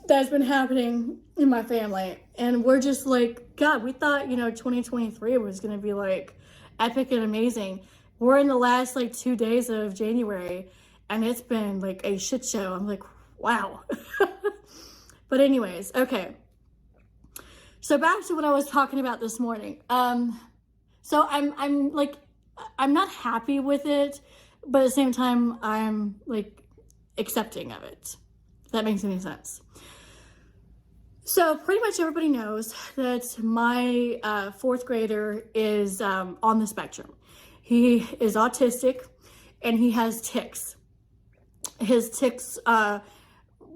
that's been happening in my family. And we're just like, God, we thought, 2023 was going to be like epic and amazing. We're in the last like 2 days of January and it's been like a shit show. I'm like, wow. But anyways, okay. So back to what I was talking about this morning. So I'm like, I'm not happy with it, but at the same time, I'm like accepting of it. If that makes any sense. So pretty much everybody knows that my fourth grader is on the spectrum. He is autistic and he has tics. His tics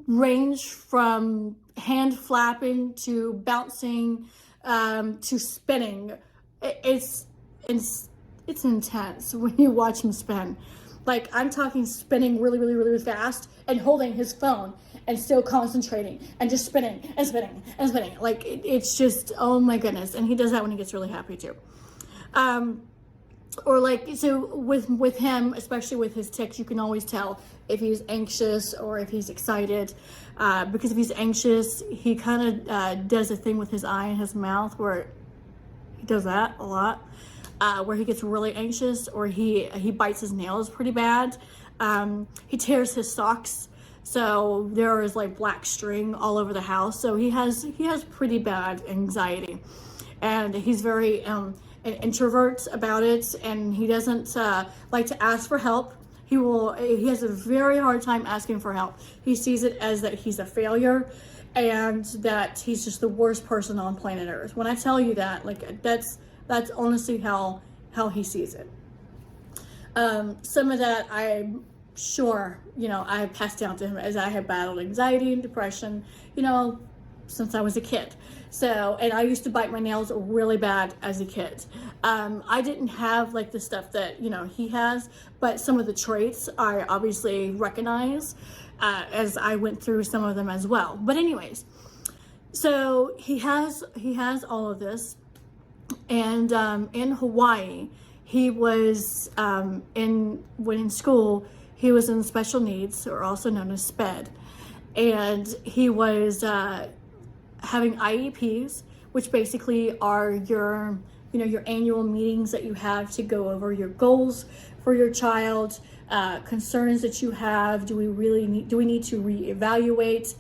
range from hand flapping to bouncing to spinning. It's intense when you watch him spin. Like, I'm talking spinning really, really, really fast and holding his phone and still concentrating and just spinning and spinning and spinning. Like, it's just, oh my goodness. And he does that when he gets really happy too. Or like, so with him, especially with his tics, you can always tell if he's anxious or if he's excited. Because if he's anxious, he kind of does a thing with his eye and his mouth where he does that a lot. Where he gets really anxious, or he bites his nails pretty bad. He tears his socks, so there is like black string all over the house. So he has pretty bad anxiety, and he's very an introvert about it, and he doesn't like to ask for help. He has a very hard time asking for help. He sees it as that he's a failure and that he's just the worst person on planet Earth. When I tell you that, like, that's honestly how he sees it. Some of that I'm sure, I passed down to him as I have battled anxiety and depression, since I was a kid. So, and I used to bite my nails really bad as a kid. I didn't have like the stuff that, he has, but some of the traits I obviously recognize as I went through some of them as well. But anyways, so he has all of this. And in Hawaii, he was when in school, he was in special needs, or also known as SPED, and he was having IEPs, which basically are your annual meetings that you have to go over your goals for your child, concerns that you have. Do we need to reevaluate?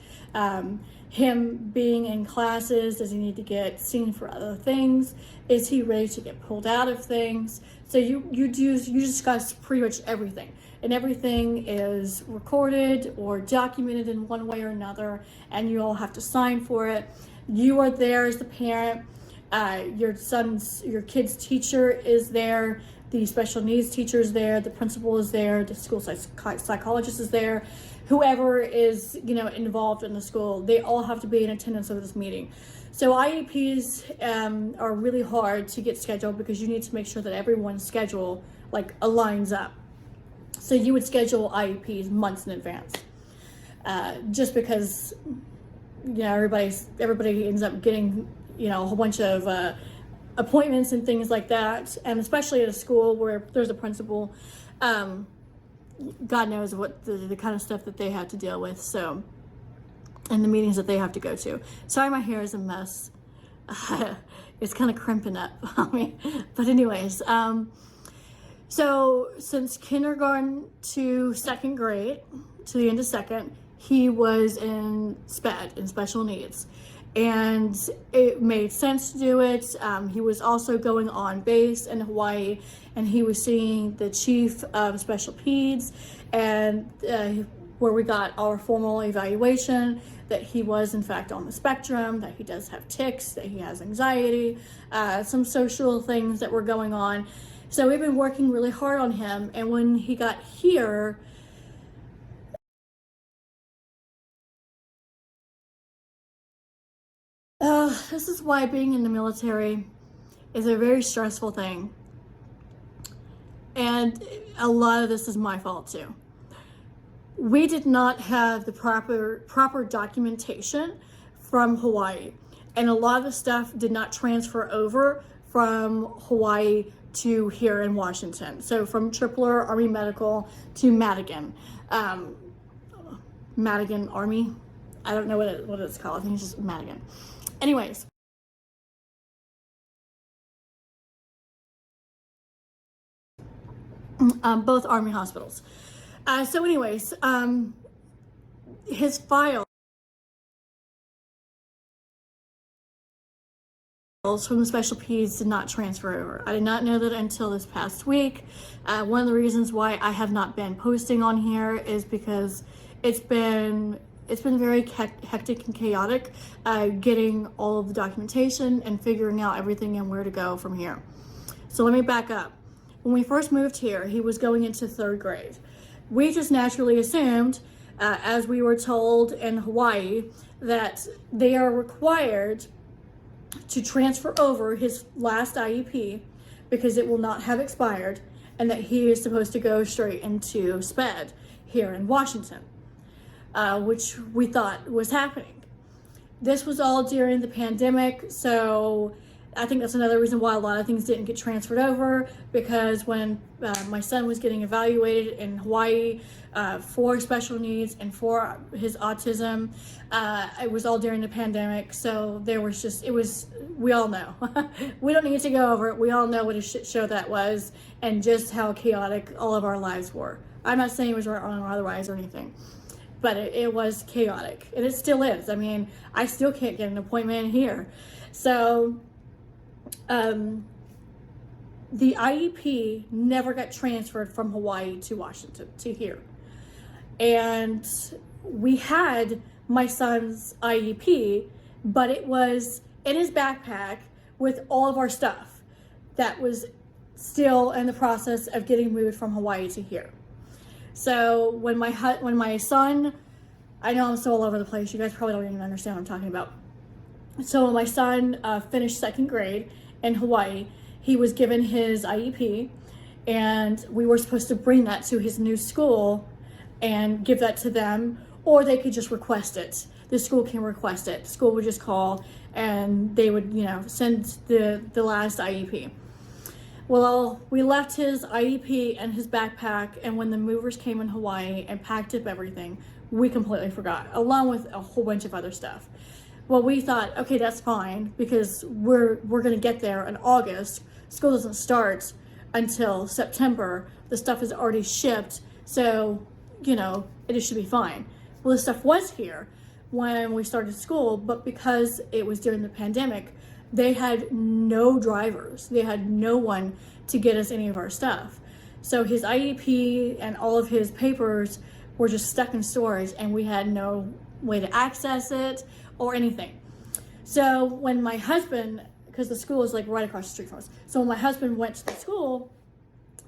Him being in classes, does he need to get seen for other things? Is he ready to get pulled out of things? So you discuss pretty much everything, and everything is recorded or documented in one way or another, and you all have to sign for it. You are there as the parent. Your kid's teacher is there. The special needs teacher is there. The principal is there. The school psychologist is there. Whoever is, involved in the school, they all have to be in attendance of this meeting. So IEPs are really hard to get scheduled because you need to make sure that everyone's schedule aligns up. So you would schedule IEPs months in advance, just because everybody ends up getting a whole bunch of appointments and things like that, and especially at a school where there's a principal. God knows what the kind of stuff that they have to deal with, so, and the meetings that they have to go to. Sorry, my hair is a mess. It's kind of crimping up on me. But anyways, so since kindergarten to second grade, to the end of second, he was in SPED, in special needs. And it made sense to do it. He was also going on base in Hawaii, and he was seeing the chief of special peds, and where we got our formal evaluation that he was in fact on the spectrum, that he does have tics, that he has anxiety, some social things that were going on. So we've been working really hard on him, and when he got here, this is why being in the military is a very stressful thing. And a lot of this is my fault too. We did not have the proper documentation from Hawaii. And a lot of the stuff did not transfer over from Hawaii to here in Washington. So from Tripler Army Medical to Madigan. Madigan Army. I don't know what it's called. I think it's just Madigan. Anyways, both Army hospitals. So anyways, his file from the special peds did not transfer over. I did not know that until this past week. One of the reasons why I have not been posting on here is because it's been very hectic and chaotic getting all of the documentation and figuring out everything and where to go from here. So let me back up. When we first moved here, he was going into 3rd grade. We just naturally assumed, as we were told in Hawaii, that they are required to transfer over his last IEP because it will not have expired, and that he is supposed to go straight into SPED here in Washington, which we thought was happening. This was all during the pandemic, so I think that's another reason why a lot of things didn't get transferred over, because when my son was getting evaluated in Hawaii for special needs and for his autism, it was all during the pandemic. So there was just, we all know. We don't need to go over it. We all know what a shit show that was and just how chaotic all of our lives were. I'm not saying it was wrong or otherwise or anything, but it was chaotic, and it still is. I mean, I still can't get an appointment here. So the IEP never got transferred from Hawaii to Washington to here. And we had my son's IEP, but it was in his backpack with all of our stuff that was still in the process of getting moved from Hawaii to here. So when my son, I know I'm so all over the place, you guys probably don't even understand what I'm talking about. So when my son finished 2nd grade in Hawaii, he was given his IEP, and we were supposed to bring that to his new school and give that to them, or they could just request it. The school can request it. The school would just call and they would, send the last IEP. Well, we left his IEP and his backpack, and when the movers came in Hawaii and packed up everything, we completely forgot, along with a whole bunch of other stuff. Well, we thought, okay, that's fine, because we're going to get there in August. School doesn't start until September. The stuff is already shipped, so, it should be fine. Well, the stuff was here when we started school, but because it was during the pandemic, they had no drivers. They had no one to get us any of our stuff. So his IEP and all of his papers were just stuck in storage, and we had no way to access it or anything. So when my husband, because the school is like right across the street from us, so when my husband went to the school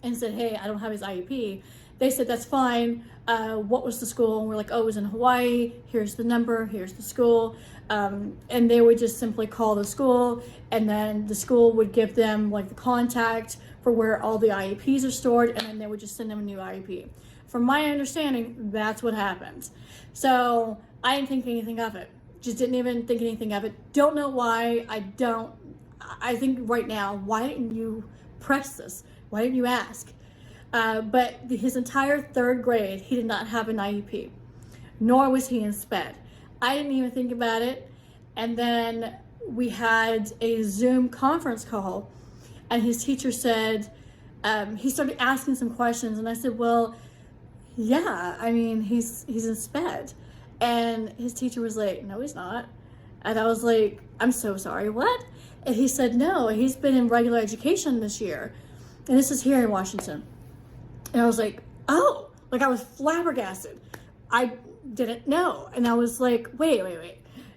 and said, hey, I don't have his IEP, they said, that's fine. What was the school? And we're like, oh, it was in Hawaii. Here's the number, here's the school. And they would just simply call the school, and then the school would give them like the contact for where all the IEPs are stored, and then they would just send them a new IEP. From my understanding, that's what happened. So I didn't think anything of it. Just didn't even think anything of it. Don't know why. I think right now, why didn't you press this? Why didn't you ask? But his entire 3rd grade, he did not have an IEP, nor was he in SPED. I didn't even think about it. And then we had a Zoom conference call, and his teacher said, he started asking some questions, and I said, well, yeah, I mean, he's in SPED. And his teacher was like, no, he's not. And I was like, I'm so sorry, what? And he said, no, he's been in regular education this year. And this is here in Washington. And I was like, oh, like I was flabbergasted. I didn't know. And I was like, wait.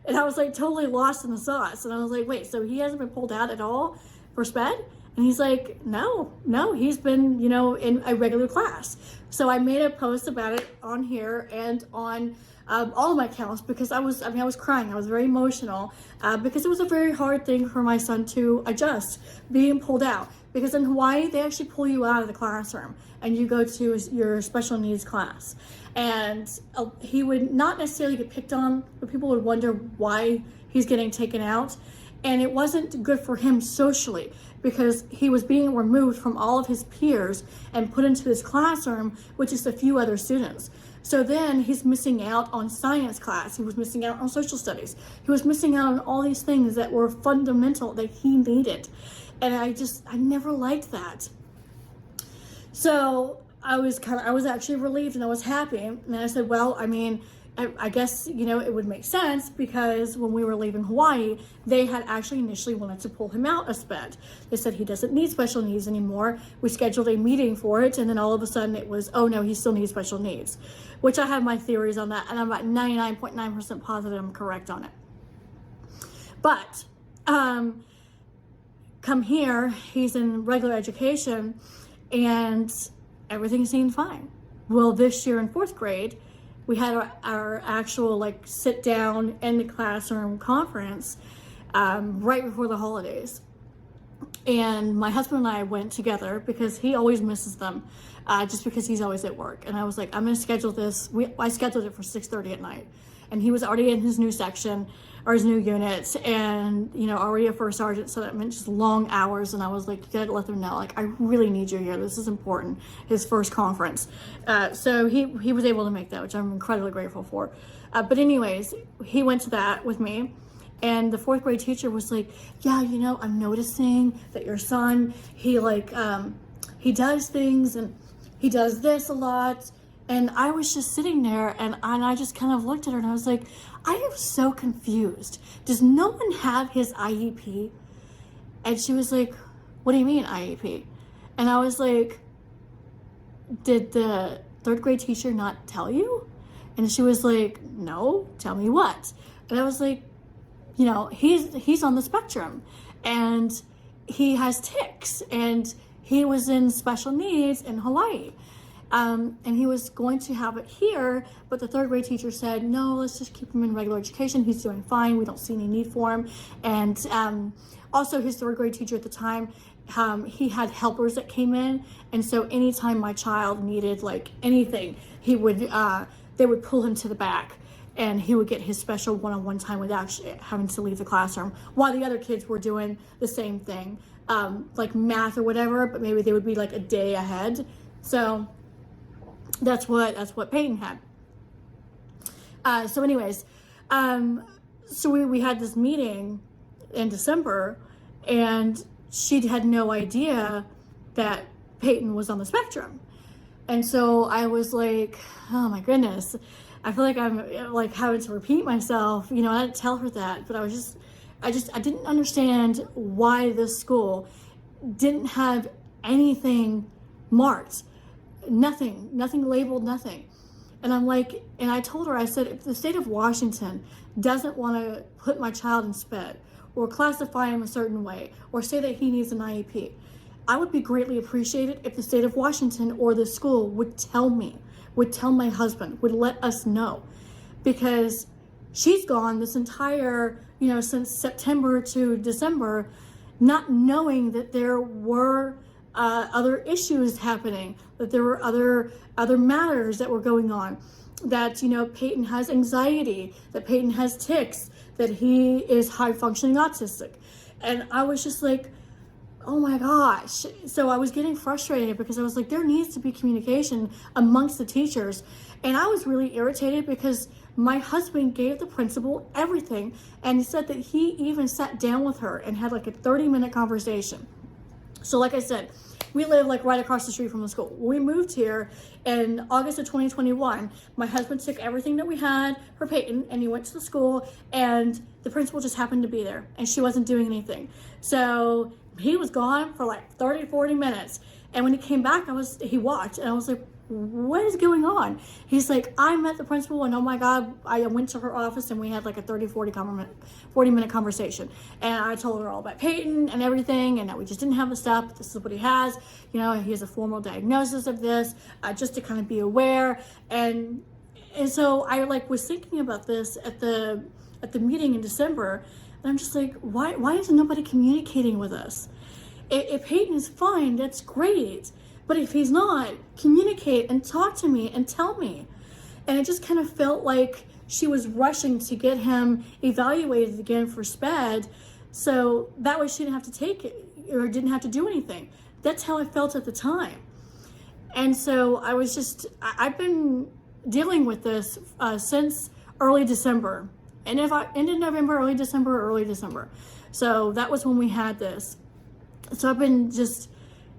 And I was like totally lost in the sauce. And I was like, wait, so he hasn't been pulled out at all for SPED? And he's like, no, he's been, in a regular class. So I made a post about it on here and on all of my accounts, because I was crying. I was very emotional because it was a very hard thing for my son to adjust, being pulled out. Because in Hawaii, they actually pull you out of the classroom and you go to your special needs class. And he would not necessarily get picked on, but people would wonder why he's getting taken out. And it wasn't good for him socially, because he was being removed from all of his peers and put into his classroom with just a few other students. So then he's missing out on science class. He was missing out on social studies. He was missing out on all these things that were fundamental that he needed. And I never liked that. So I was actually relieved and I was happy. And I said, well, I mean, I guess, you know, it would make sense because when we were leaving Hawaii, they had actually initially wanted to pull him out of SPED. They said he doesn't need special needs anymore. We scheduled a meeting for it, and then all of a sudden it was, oh no, he still needs special needs, which I have my theories on that, and I'm about 99.9% positive I'm correct on it. But come here, he's in regular education, and everything seemed fine. Well, this year in 4th grade, we had our actual like sit down in the classroom conference right before the holidays. And my husband and I went together because he always misses them just because he's always at work. And I was like, I'm gonna schedule this. I scheduled it for 6:30 at night. And he was already in his new section or his new unit, and you know, already a first sergeant, so that meant just long hours. And I was like, you gotta let them know, like, I really need you here. This is important. His first conference. So he was able to make that, which I'm incredibly grateful for. But anyways, he went to that with me. And the 4th grade teacher was like, yeah, you know, I'm noticing that your son, he does things and he does this a lot. And I was just sitting there and I just kind of looked at her and I was like, I am so confused. Does no one have his IEP? And she was like, what do you mean IEP? And I was like, did the 3rd grade teacher not tell you? And she was like, no, tell me what? And I was like, you know, he's on the spectrum and he has tics and he was in special needs in Hawaii. And he was going to have it here, but the 3rd grade teacher said, no, let's just keep him in regular education. He's doing fine. We don't see any need for him. And also his 3rd grade teacher at the time, he had helpers that came in. And so anytime my child needed like anything, they would pull him to the back and he would get his special one-on-one time without actually having to leave the classroom while the other kids were doing the same thing, like math or whatever, but maybe they would be like a day ahead. So that's what Peyton had. So anyways, so we had this meeting in December and she had no idea that Peyton was on the spectrum. And so I was like, oh my goodness, I feel like I'm like having to repeat myself, you know. I didn't tell her that, but I didn't understand why this school didn't have anything marked. Nothing labeled, nothing. And I'm like, and I told her, I said, if the state of Washington doesn't want to put my child in SPED or classify him a certain way or say that he needs an IEP, I would be greatly appreciated if the state of Washington or the school would tell me, would tell my husband, would let us know. Because she's gone this entire, you know, since September to December, not knowing that there were other issues happening, that there were other matters that were going on, that, you know, Peyton has anxiety, that Peyton has tics, that he is high functioning autistic. And I was just like, oh my gosh. So I was getting frustrated because I was like, there needs to be communication amongst the teachers. And I was really irritated because my husband gave the principal everything and said that he even sat down with her and had like a 30-minute conversation. So like I said, we live like right across the street from the school. We moved here in August of 2021. My husband took everything that we had for Peyton and he went to the school and the principal just happened to be there and she wasn't doing anything. So he was gone for like 30, 40 minutes. And when he came back, he walked and I was like, what is going on? He's like, I met the principal and oh my God, I went to her office and we had like a 40-minute conversation. And I told her all about Peyton and everything and that we just didn't have the stuff. This is what he has. You know, he has a formal diagnosis of this, just to kind of be aware. And so I like was thinking about this at the meeting in December. And I'm just like, why isn't nobody communicating with us? If Peyton is fine, that's great. But if he's not, communicate and talk to me and tell me. And it just kind of felt like she was rushing to get him evaluated again for SPED. So that way she didn't have to take it or didn't have to do anything. That's how I felt at the time. And so I was just, I've been dealing with this since early December. And if I ended November, early December. So that was when we had this. So I've been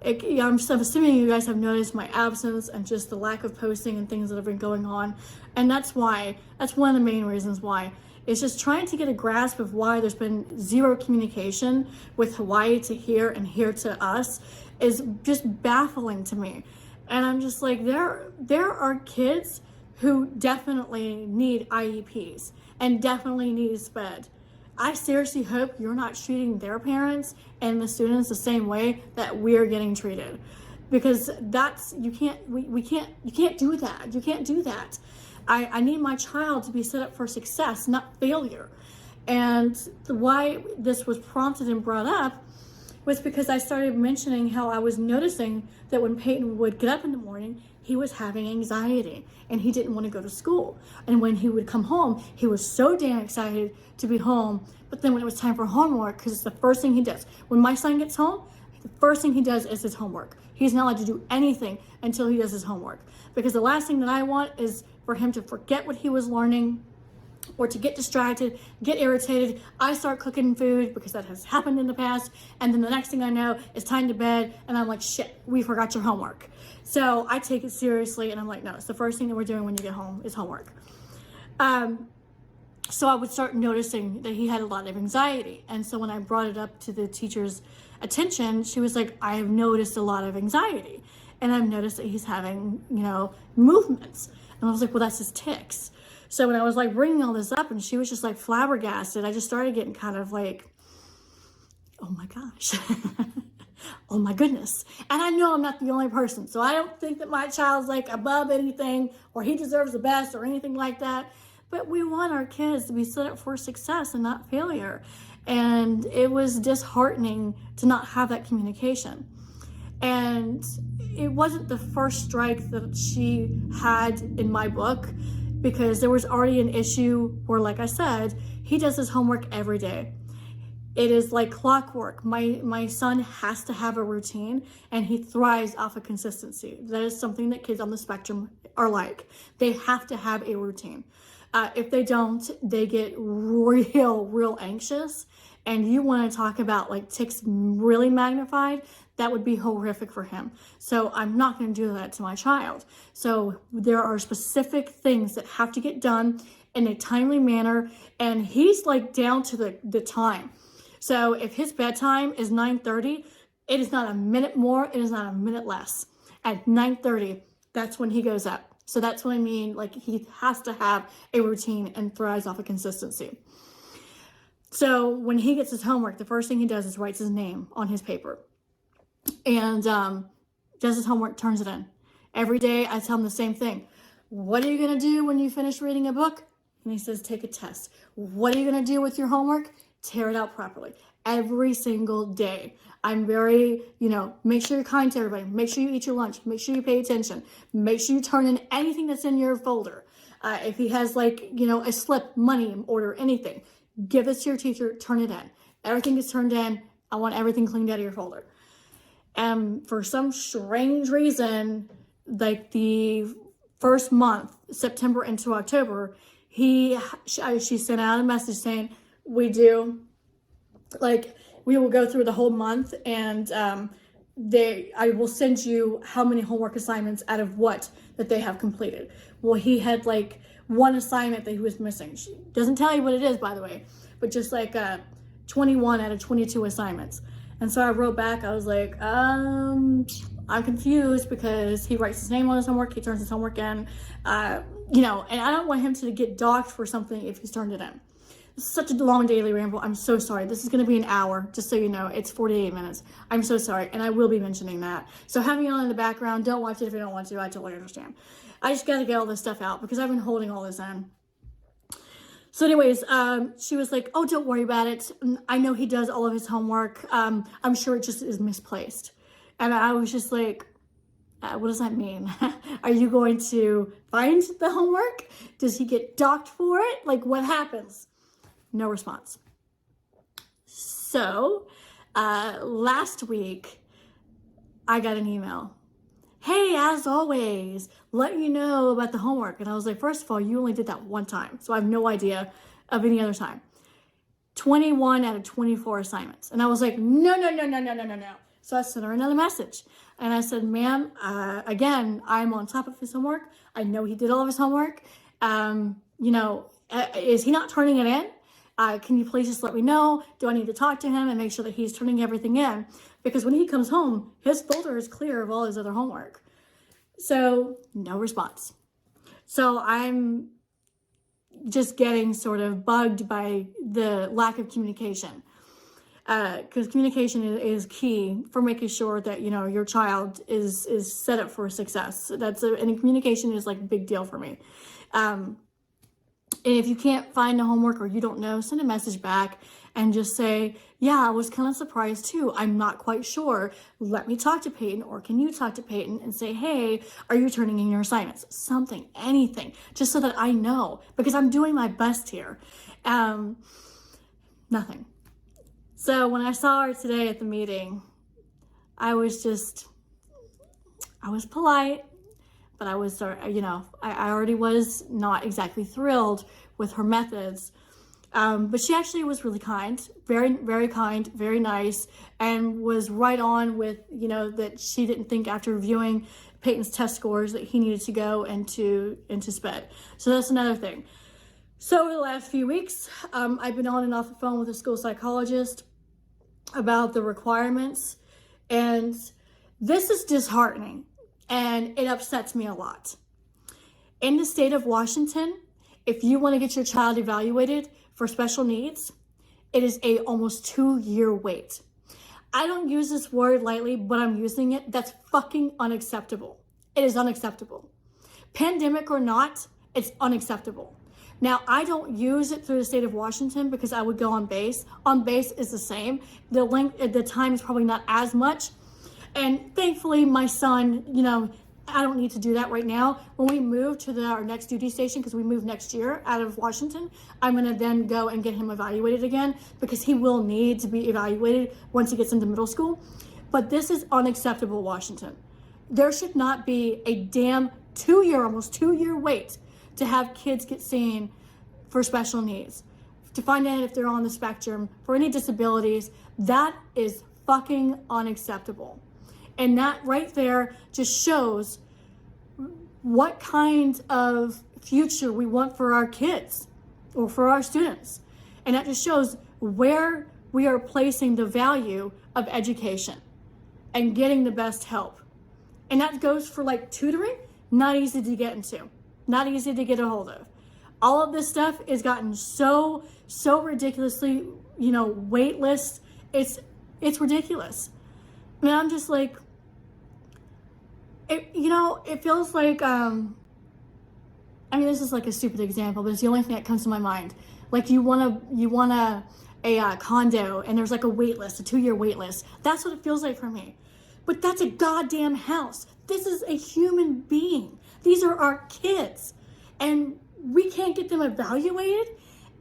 I'm assuming you guys have noticed my absence and just the lack of posting and things that have been going on. And that's one of the main reasons why. It's just trying to get a grasp of why there's been zero communication with Hawaii to here and here to us is just baffling to me. And I'm just like, there are kids who definitely need IEPs and definitely need SPED. I seriously hope you're not treating their parents and the students the same way that we're getting treated, because you can't do that. You can't do that. I need my child to be set up for success, not failure. And why this was prompted and brought up was because I started mentioning how I was noticing that when Peyton would get up in the morning, he was having anxiety and he didn't want to go to school. And when he would come home, he was so damn excited to be home. But then when it was time for homework, because it's the first thing he does. When my son gets home, the first thing he does is his homework. He's not allowed to do anything until he does his homework. Because the last thing that I want is for him to forget what he was learning, or to get distracted, get irritated. I start cooking food because that has happened in the past. And then the next thing I know, it's time to bed. And I'm like, shit, we forgot your homework. So I take it seriously. And I'm like, no, it's the first thing that we're doing when you get home is homework. So I would start noticing that he had a lot of anxiety. And so when I brought it up to the teacher's attention, she was like, I have noticed a lot of anxiety. And I've noticed that he's having, movements. And I was like, well, that's his tics. So when I was like bringing all this up and she was just like flabbergasted, I just started getting kind of like, oh my gosh, oh my goodness. And I know I'm not the only person. So I don't think that my child's like above anything or he deserves the best or anything like that. But we want our kids to be set up for success and not failure. And it was disheartening to not have that communication. And it wasn't the first strike that she had in my book, because there was already an issue where, like I said, he does his homework every day. It is like clockwork. My son has to have a routine, and he thrives off of consistency. That is something that kids on the spectrum are like. They have to have a routine. If they don't, they get real anxious. And you want to talk about like tics really magnified, that would be horrific for him. So I'm not going to do that to my child. So there are specific things that have to get done in a timely manner. And he's like down to the time. So if his bedtime is 9:30, it is not a minute more. It is not a minute less. At 9:30, that's when he goes up. So that's what I mean. Like, he has to have a routine and thrives off of consistency. So when he gets his homework, the first thing he does is writes his name on his paper and does his homework, turns it in. Every day I tell him the same thing. What are you going to do when you finish reading a book? And he says, take a test. What are you going to do with your homework? Tear it out properly. Every single day. I'm very, make sure you're kind to everybody. Make sure you eat your lunch. Make sure you pay attention. Make sure you turn in anything that's in your folder. If he has a slip, money order, anything, give this to your teacher, turn it in. Everything is turned in. I want everything cleaned out of your folder. And for some strange reason, like the first month, September into October, she sent out a message saying, we will go through the whole month, and I will send you how many homework assignments out of what that they have completed. Well, he had like one assignment that he was missing. She doesn't tell you what it is, by the way, but just like 21 out of 22 assignments. And so I wrote back, I was like, I'm confused, because he writes his name on his homework, he turns his homework in, and I don't want him to get docked for something if he's turned it in. This is such a long daily ramble. I'm so sorry. This is going to be an hour, just so you know. It's 48 minutes. I'm so sorry, and I will be mentioning that. So having it on in the background, don't watch it if you don't want to. I totally understand. I just got to get all this stuff out because I've been holding all this in. So anyways, she was like, oh, don't worry about it. I know he does all of his homework. I'm sure it just is misplaced. And I was just like, what does that mean? Are you going to find the homework? Does he get docked for it? Like, what happens? No response. So last week, I got an email. hey, as always, let you know about the homework. And I was like, first of all, you only did that one time. So I have no idea of any other time. 21 out of 24 assignments. And I was like, no, no, no, no, no, no, no, no. So I sent her another message. And I said, ma'am, again, I'm on top of his homework. I know he did all of his homework. Is he not turning it in? Can you please just let me know? Do I need to talk to him and make sure that he's turning everything in? Because when he comes home, his folder is clear of all his other homework. So no response. So I'm just getting sort of bugged by the lack of communication. Because communication is key for making sure that, your child is set up for success. And communication is like a big deal for me. And if you can't find the homework or you don't know, send a message back and just say, yeah, I was kind of surprised too. I'm not quite sure. Let me talk to Peyton, or can you talk to Peyton and say, hey, are you turning in your assignments? Something, anything, just so that I know, because I'm doing my best here. Nothing. So when I saw her today at the meeting, I was polite, but I was, I already was not exactly thrilled with her methods. But she actually was really kind, very, very kind, very nice, and was right on with, that she didn't think after reviewing Peyton's test scores that he needed to go into SPED. So that's another thing. So over the last few weeks, I've been on and off the phone with a school psychologist about the requirements, and this is disheartening, and it upsets me a lot. In the state of Washington, if you want to get your child evaluated for special needs, it is a almost 2-year wait. I don't use this word lightly, but I'm using it. That's fucking unacceptable. It is unacceptable. Pandemic or not, it's unacceptable. Now, I don't use it through the state of Washington because I would go on base. On base is the same. The time is probably not as much. And thankfully, my son, I don't need to do that right now. When we move to our next duty station, because we move next year out of Washington, I'm going to then go and get him evaluated again, because he will need to be evaluated once he gets into middle school. But this is unacceptable, Washington. There should not be a damn almost 2-year wait to have kids get seen for special needs, to find out if they're on the spectrum, for any disabilities. That is fucking unacceptable. And that right there just shows what kind of future we want for our kids or for our students. And that just shows where we are placing the value of education and getting the best help. And that goes for like tutoring, not easy to get into, not easy to get a hold of. All of this stuff has gotten so ridiculously, waitlist. It's ridiculous. I mean, I'm just like, it feels like, this is like a stupid example, but it's the only thing that comes to my mind. Like you want a condo and there's like a wait list, a 2-year wait list. That's what it feels like for me. But that's a goddamn house. This is a human being. These are our kids. And we can't get them evaluated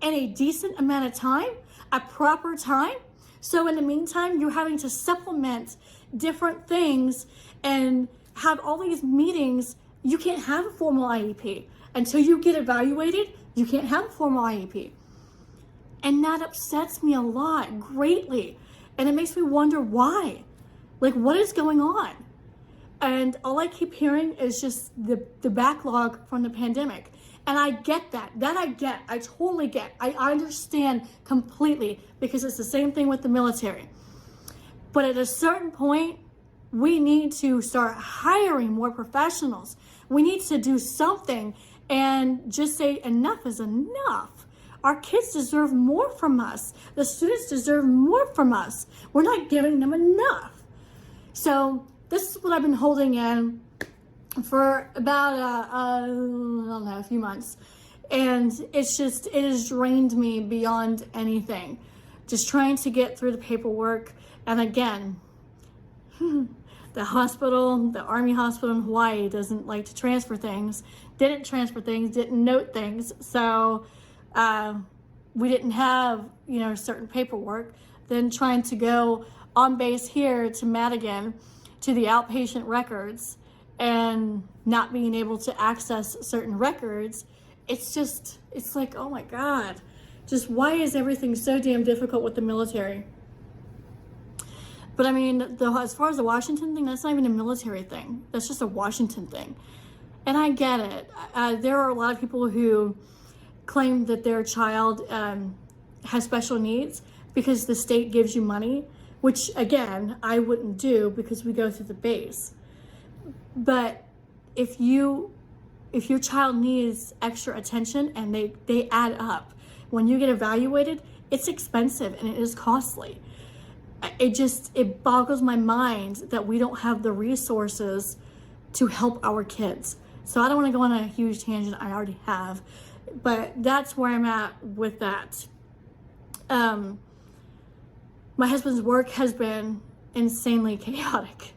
in a decent amount of time, a proper time. So in the meantime, you're having to supplement different things and have all these meetings. You can't have a formal IEP. Until you get evaluated, you can't have a formal IEP. And that upsets me a lot, greatly. And it makes me wonder why. Like, what is going on? And all I keep hearing is just the backlog from the pandemic. And I get that. I totally get. I understand completely, because it's the same thing with the military. But at a certain point, we need to start hiring more professionals. We need to do something and just say enough is enough. Our kids deserve more from us. The students deserve more from us. We're not giving them enough. So this is what I've been holding in for about, a few months. And it has drained me beyond anything. Just trying to get through the paperwork. And again, the Army hospital in Hawaii doesn't like to transfer things, didn't transfer things, didn't note things. So we didn't have, certain paperwork. Then trying to go on base here to Madigan to the outpatient records and not being able to access certain records, it's like, oh my God, just why is everything so damn difficult with the military? But I mean, as far as the Washington thing, that's not even a military thing. That's just a Washington thing. And I get it. There are a lot of people who claim that their child has special needs because the state gives you money, which again, I wouldn't do because we go through the base. But if your child needs extra attention and they add up, when you get evaluated, it's expensive and it is costly. It boggles my mind that we don't have the resources to help our kids. So I don't want to go on a huge tangent, I already have, but that's where I'm at with that. My husband's work has been insanely chaotic.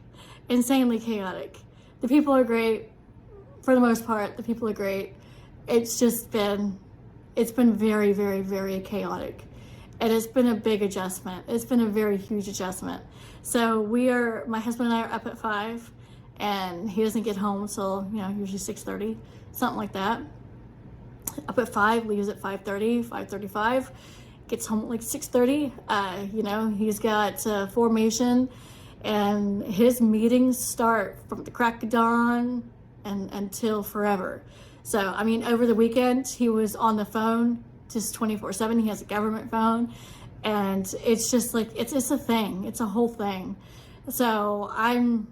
The people are great. For the most part, the people are great. It's been very, very, very chaotic. And it's been a big adjustment. It's been a very huge adjustment. So my husband and I are up at 5, and he doesn't get home until, usually 6:30, something like that. Up at 5, leaves at 5:30, 5:35, gets home at like 6:30. He's got formation, and his meetings start from the crack of dawn and until forever. So, I mean, over the weekend, he was on the phone just 24/7. He has a government phone, and it's just like, it's a thing. It's a whole thing. So I'm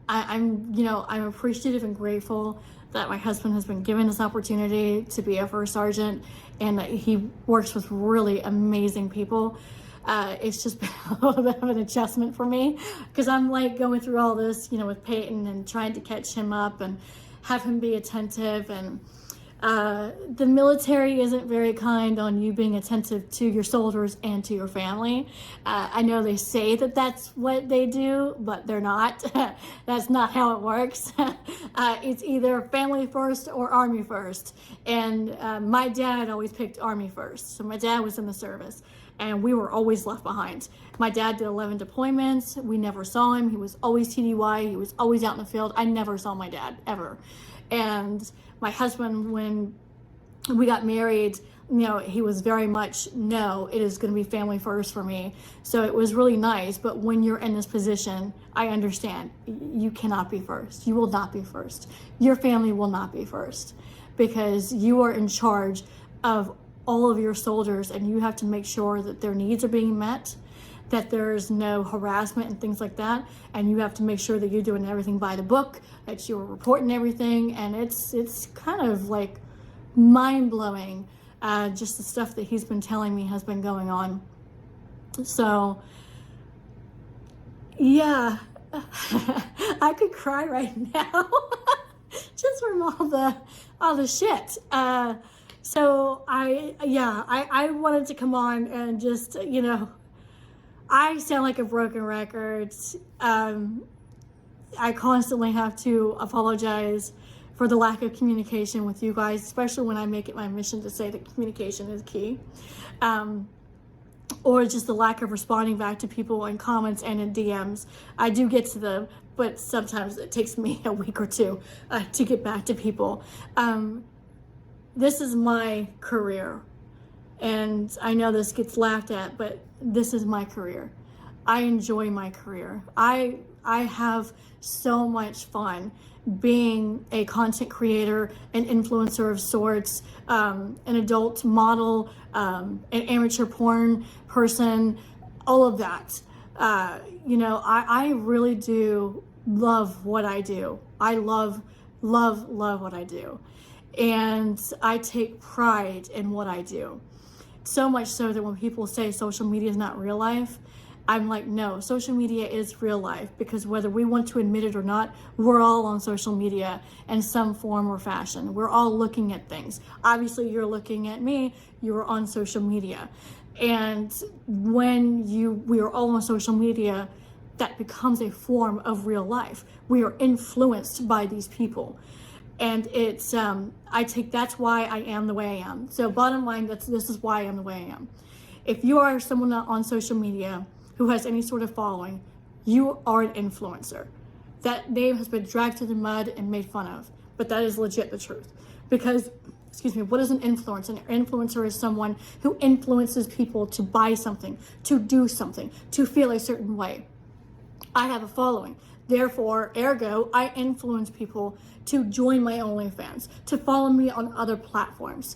appreciative and grateful that my husband has been given this opportunity to be a first sergeant, and that he works with really amazing people. It's just been a little bit of an adjustment for me because I'm like going through all this, with Peyton and trying to catch him up and have him be attentive. And the military isn't very kind on you being attentive to your soldiers and to your family. I know they say that that's what they do, but they're not. That's not how it works. It's either family first or Army first. And my dad always picked Army first. So my dad was in the service, and we were always left behind. My dad did 11 deployments. We never saw him. He was always TDY. He was always out in the field. I never saw my dad, ever. And my husband, when we got married, he was very much, no, it is going to be family first for me. So it was really nice. But when you're in this position, I understand you cannot be first. You will not be first. Your family will not be first, because you are in charge of all of your soldiers, and you have to make sure that their needs are being met, that there's no harassment and things like that, and you have to make sure that you're doing everything by the book, that you're reporting everything. And it's kind of like mind-blowing, just the stuff that he's been telling me has been going on. So yeah, I could cry right now just from all the shit. So I wanted to come on and just, I sound like a broken record. I constantly have to apologize for the lack of communication with you guys, especially when I make it my mission to say that communication is key. Or just the lack of responding back to people in comments and in DMs. I do get to them, but sometimes it takes me a week or two to get back to people. This is my career, and I know this gets laughed at, but this is my career. I enjoy my career. I have so much fun being a content creator, an influencer of sorts, an adult model, an amateur porn person, all of that. I really do love what I do. I love what I do. And I take pride in what I do. So much so that when people say social media is not real life, I'm like, no, social media is real life, because whether we want to admit it or not, we're all on social media in some form or fashion. We're all looking at things. Obviously, you're looking at me, you're on social media. And when we are all on social media, that becomes a form of real life. We are influenced by these people. And it's, that's why I am the way I am. So bottom line, this is why I am the way I am. If you are someone on social media who has any sort of following, you are an influencer. that name has been dragged through the mud and made fun of. But that is legit the truth. Because, excuse me, what is an influencer? An influencer is someone who influences people to buy something, to do something, to feel a certain way. I have a following. Therefore, ergo, I influence people to join my OnlyFans, to follow me on other platforms,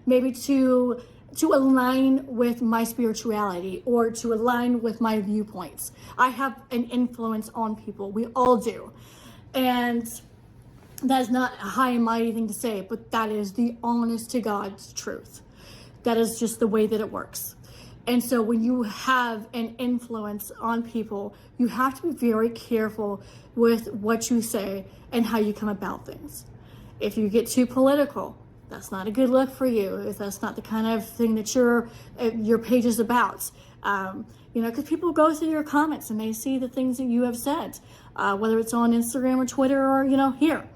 maybe to align with my spirituality or to align with my viewpoints. I have an influence on people. We all do. And that is not a high and mighty thing to say, but that is the honest to God's truth. That is just the way that it works. And so when you have an influence on people, you have to be very careful with what you say and how you come about things. If you get too political, that's not a good look for you. If that's not the kind of thing that your page is about. Because people go through your comments and they see the things that you have said, whether it's on Instagram or Twitter or, here.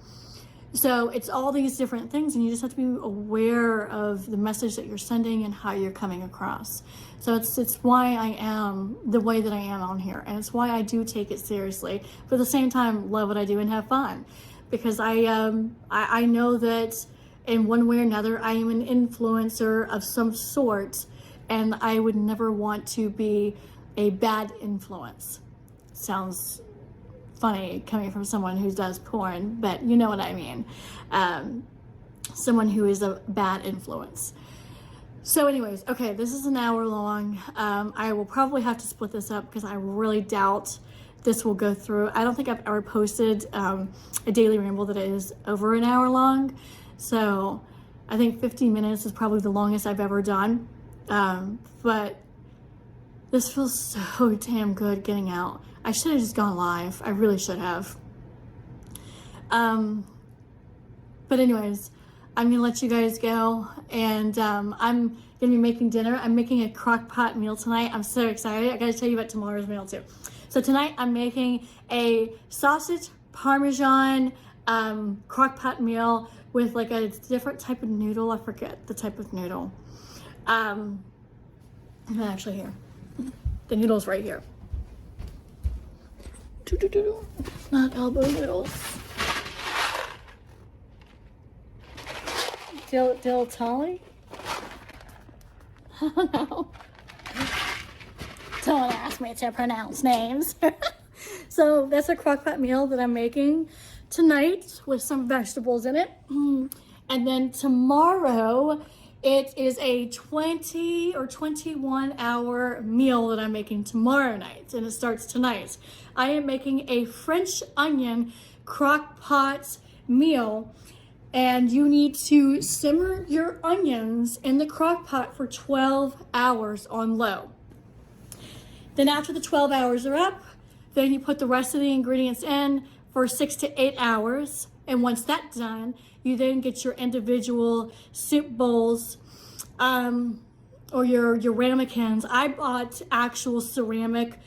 So it's all these different things, and you just have to be aware of the message that you're sending and how you're coming across. So it's why I am the way that I am on here, and it's why I do take it seriously, but at the same time love what I do and have fun, because I know that in one way or another I am an influencer of some sort, and I would never want to be a bad influence. Sounds funny coming from someone who does porn, but you know what I mean. Someone who is a bad influence. So anyways, okay, this is an hour long. I will probably have to split this up because I really doubt this will go through. I don't think I've ever posted a daily ramble that is over an hour long. So I think 15 minutes is probably the longest I've ever done. But this feels so damn good getting out. I should have just gone live. I really should have. But anyways, I'm gonna let you guys go, and I'm gonna be making dinner. I'm making a crock pot meal tonight. I'm so excited. I gotta tell you about tomorrow's meal too. So tonight I'm making a sausage parmesan crock pot meal with like a different type of noodle. I forget the type of noodle. I'm actually here. The noodle's right here. Not elbow noodles. Dill Tolly? I don't know. Don't ask me to pronounce names. So that's a crock pot meal that I'm making tonight with some vegetables in it. And then tomorrow, it is a 20 or 21 hour meal that I'm making tomorrow night, and it starts tonight. I am making a French onion crock pot meal, and you need to simmer your onions in the crock pot for 12 hours on low. Then after the 12 hours are up, then you put the rest of the ingredients in for 6 to 8 hours. And once that's done, you then get your individual soup bowls or your ramekins. I bought actual ceramic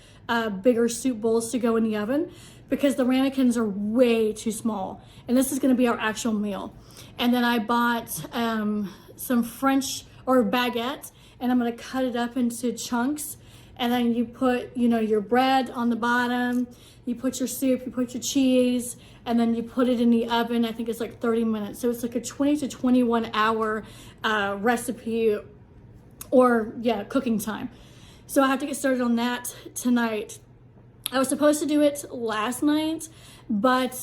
bigger soup bowls to go in the oven because the ramekins are way too small. And this is going to be our actual meal. And then I bought some French or baguette, and I'm going to cut it up into chunks. And then you put, your bread on the bottom, you put your soup, you put your cheese, and then you put it in the oven. I think it's like 30 minutes. So it's like a 20 to 21 hour recipe or cooking time. So I have to get started on that tonight. I was supposed to do it last night, but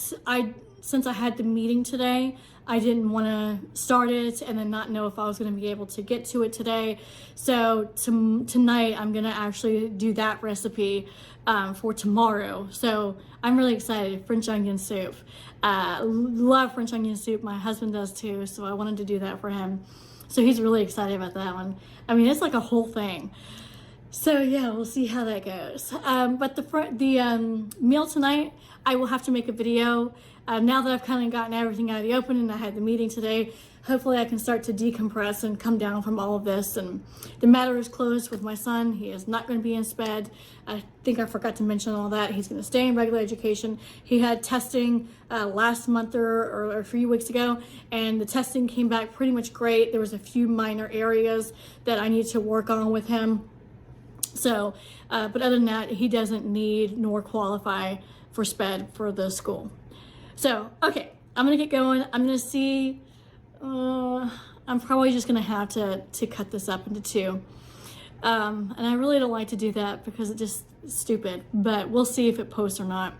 since I had the meeting today, I didn't want to start it and then not know if I was going to be able to get to it today. So tonight I'm going to actually do that recipe for tomorrow. So I'm really excited. French onion soup. Love French onion soup. My husband does too. So I wanted to do that for him. So he's really excited about that one. I mean, it's like a whole thing. So yeah, we'll see how that goes. But the meal tonight, I will have to make a video. Now that I've kind of gotten everything out of the open and I had the meeting today, hopefully I can start to decompress and come down from all of this. And the matter is closed with my son. He is not going to be in SPED. I think I forgot to mention all that. He's going to stay in regular education. He had testing last month or a few weeks ago, and the testing came back pretty much great. There was a few minor areas that I need to work on with him. So, but other than that, he doesn't need nor qualify for SPED for the school. So, okay, I'm gonna get going. I'm gonna see, I'm probably just gonna have to cut this up into 2. And I really don't like to do that because it's just stupid, but we'll see if it posts or not.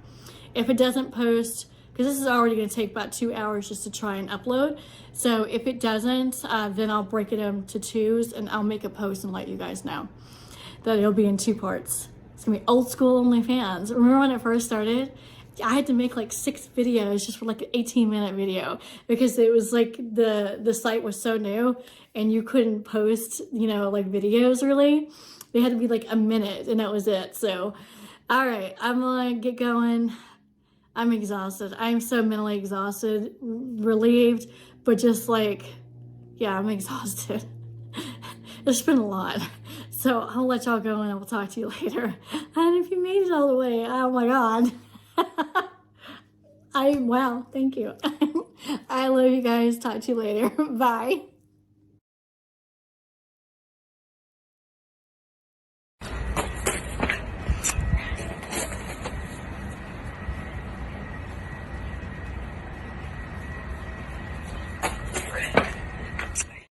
If it doesn't post, because this is already going to take about 2 hours just to try and upload. So if it doesn't, then I'll break it into 2s and I'll make a post and let you guys know that it'll be in 2 parts. It's gonna be old school OnlyFans. Remember when it first started? I had to make like 6 videos just for like an 18-minute video because it was like the site was so new and you couldn't post, you know, like videos really. They had to be like a minute and that was it. So, all right, I'm gonna get going. I'm exhausted. I'm so mentally exhausted, relieved, but just like, yeah, I'm exhausted. It's been a lot. So I'll let y'all go and I will talk to you later. And if you made it all the way, oh my God. Wow, thank you. I love you guys. Talk to you later. Bye.